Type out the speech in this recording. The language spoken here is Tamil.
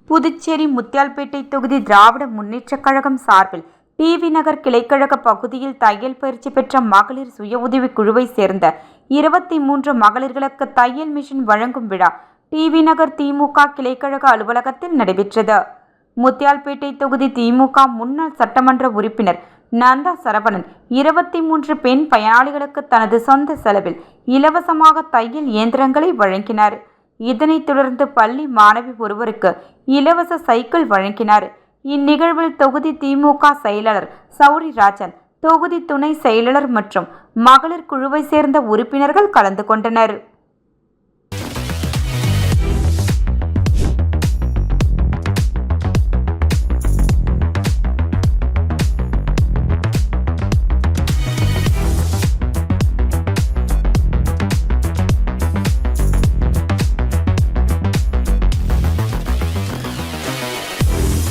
புதுச்சேரி முத்தியால்பேட்டை தொகுதி திராவிட முன்னேற்றக் கழகம் சார்பில் டிவி நகர் கிளைக்கழக பகுதியில் தையல் பயிற்சி பெற்ற மகளிர் சுய உதவிக் குழுவை சேர்ந்த 23 மகளிர்களுக்கு தையல் மிஷின் வழங்கும் விழா டிவி நகர் திமுக கிளைக்கழக அலுவலகத்தில் நடைபெற்றது. முத்தியால்பேட்டை தொகுதி திமுக முன்னாள் சட்டமன்ற உறுப்பினர் நந்தா சரவணன் 23 பெண் பயனாளிகளுக்கு தனது சொந்த செலவில் இலவசமாக தையல் இயந்திரங்களை வழங்கினார். இதனைத் தொடர்ந்து பள்ளி மாணவி ஒருவருக்கு இலவச சைக்கிள் வழங்கினார். இந்நிகழ்வில் தொகுதி திமுக செயலாளர் சௌரிராஜன், தொகுதி துணை செயலாளர் மற்றும் மகளிர் குழுவை சேர்ந்த உறுப்பினர்கள் கலந்து கொண்டனர்.